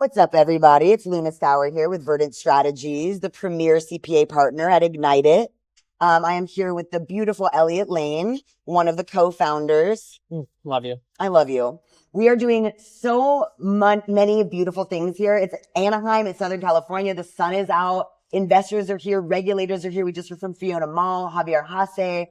What's up, everybody? It's Luna Stower here with Verdant Strategies, the premier CPA partner at IgniteIt. I am here with the beautiful Elliot Lane, one of the co-founders. Love you. I love you. We are doing so many beautiful things here. It's Anaheim, it's Southern California. The sun is out. Investors are here. Regulators are here. We just heard from Fiona Mall, Javier Hasse,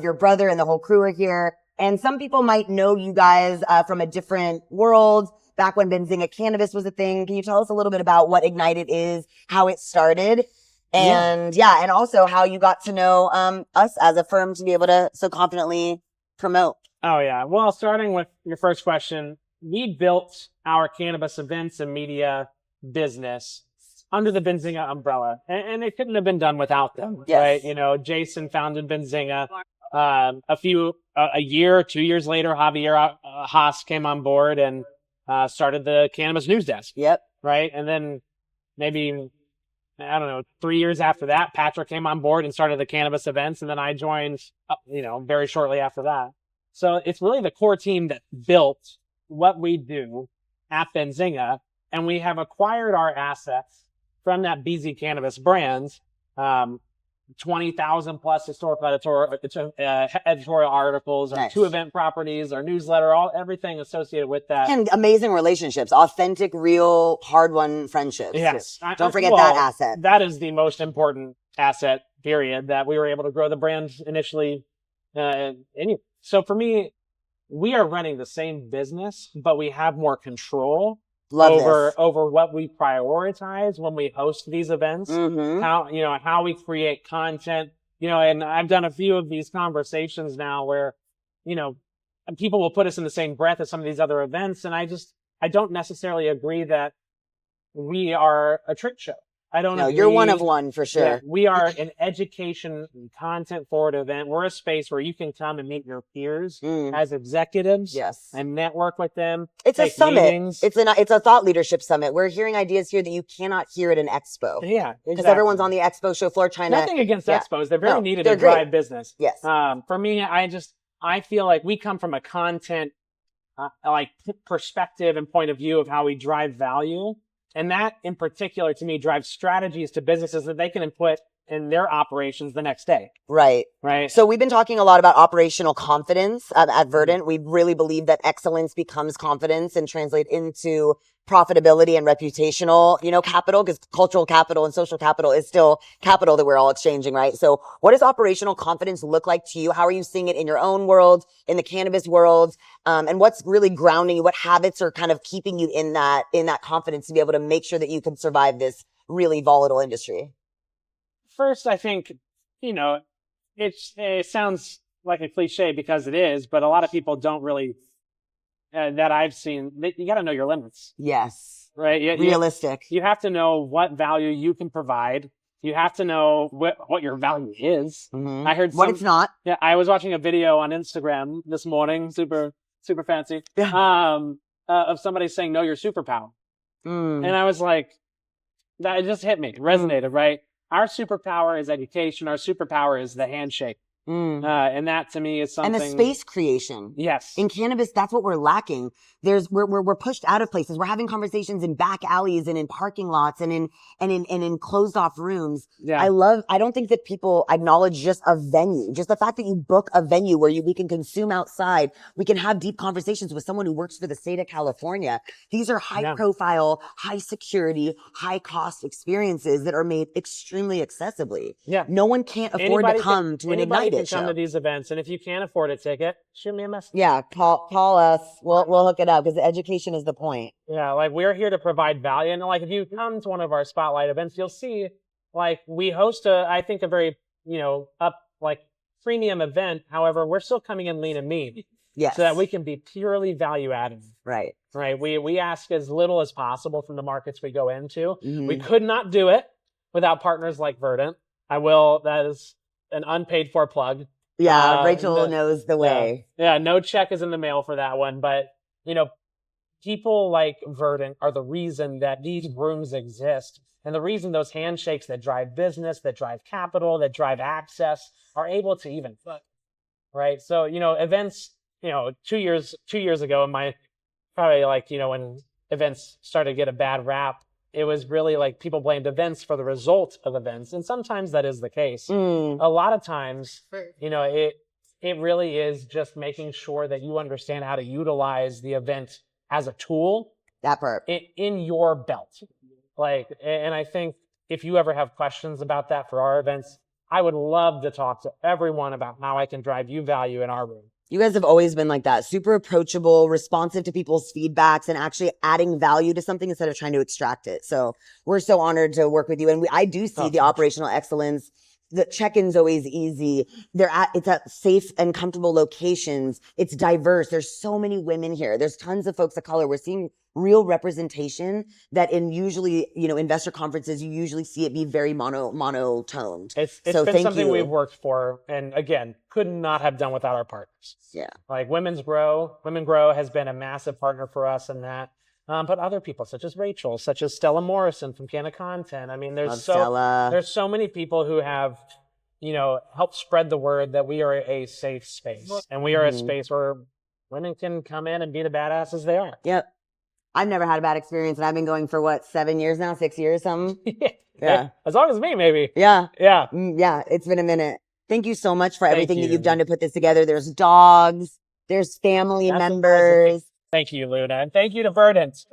your brother and the whole crew are here. And some people might know you guys from a different world. Back when Benzinga Cannabis was a thing. Can you tell us a little bit about what IgniteIt is, how it started, and and also how you got to know us as a firm to be able to so confidently promote? Oh, yeah. Well, starting with your first question, we built our cannabis events and media business under the Benzinga umbrella, and it couldn't have been done without them, right? You know, Jason founded Benzinga. A year, 2 years later, Javier Haas came on board and started the cannabis news desk. Yep. Right. And then maybe, I don't know, 3 years after that, Patrick came on board and started the cannabis events. And then I joined, very shortly after that. So it's really the core team that built what we do at Benzinga. And we have acquired our assets from that BZ Cannabis brand. 20,000 plus historical editorial articles, our 2 event properties, our newsletter, everything associated with that. And amazing relationships, authentic, real, hard-won friendships. Yes. Don't forget that asset. That is the most important asset, period, that we were able to grow the brand initially. So for me, we are running the same business, but we have more control over what we prioritize when we host these events, how we create content, and I've done a few of these conversations now where, people will put us in the same breath as some of these other events. And I don't necessarily agree that we are a trick show. I don't know. You're one of one for sure. Yeah, we are an education and content forward event. We're a space where you can come and meet your peers as executives and network with them. It's a summit. It's a thought leadership summit. We're hearing ideas here that you cannot hear at an expo. Yeah, exactly. Because everyone's on the expo show floor trying Nothing against expos. They're very needed to drive business. Yes. For me, I feel like we come from a content perspective and point of view of how we drive value. And that, in particular, to me, drives strategies to businesses that they can input in their operations the next day. Right. Right. So we've been talking a lot about operational confidence at Verdant. We really believe that excellence becomes confidence and translate into profitability and reputational, capital, because cultural capital and social capital is still capital that we're all exchanging, right? So what does operational confidence look like to you? How are you seeing it in your own world, in the cannabis world? And what's really grounding you? What habits are kind of keeping you in that confidence to be able to make sure that you can survive this really volatile industry? First, I think, it sounds like a cliche because it is, but a lot of people don't really, that I've seen, you got to know your limits. Yes. Right? Realistic. You have to know what value you can provide. You have to know what your value is. Mm-hmm. I heard what it's not. Yeah, I was watching a video on Instagram this morning, super fancy, of somebody saying, know your superpower. And I was like, that just hit me, resonated, right? Our superpower is education. Our superpower is the handshake. And that to me is something. And the space creation. Yes. In cannabis, that's what we're lacking. We're pushed out of places. We're having conversations in back alleys and in parking lots and in closed off rooms. Yeah. I don't think that people acknowledge just a venue, just the fact that you book a venue where we can consume outside. We can have deep conversations with someone who works for the state of California. These are high profile, high security, high cost experiences that are made extremely accessibly. Yeah. No one can't afford to come to an IgniteIt can come to these events, and if you can't afford a ticket, shoot me a message. Yeah, call us. We'll hook it up because education is the point. Yeah, like we're here to provide value, and like if you come to one of our spotlight events, you'll see like we host I think a very premium event. However, we're still coming in lean and mean. Yes. So that we can be purely value added. Right. Right. We ask as little as possible from the markets we go into. Mm-hmm. We could not do it without partners like Verdant. That is an unpaid for plug. Yeah, Rachel knows the way. Yeah, no check is in the mail for that one. But, people like Verdant are the reason that these rooms exist. And the reason those handshakes that drive business, that drive capital, that drive access are able to even foot. Right? So, events, 2 years ago, when events started to get a bad rap, it was really like people blamed events for the result of events. And sometimes that is the case. A lot of times, it really is just making sure that you understand how to utilize the event as a tool That part. in your belt. And I think if you ever have questions about that for our events, I would love to talk to everyone about how I can drive you value in our room. You guys have always been like that, super approachable, responsive to people's feedbacks, and actually adding value to something instead of trying to extract it. So we're so honored to work with you. And I do see the operational excellence. The check-in's always easy. It's at safe and comfortable locations. It's diverse. There's so many women here. There's tons of folks of color. We're seeing real representation that in usually, investor conferences, you usually see it be very monotoned. It's been something we've worked for, and again, could not have done without our partners. Yeah. Like Women Grow has been a massive partner for us in that. But other people such as Rachel, such as Stella Morrison from Canna Content. I mean, there's so many people who have, helped spread the word that we are a safe space, and we are a space where women can come in and be the badasses they are. Yep. I've never had a bad experience, and I've been going for 7 years now, 6 years, something. Yeah. As long as me, maybe. Yeah. Yeah. Yeah. It's been a minute. Thank you so much for everything that you've done to put this together. There's dogs, there's family members. Thank you, Luna. And thank you to Verdant.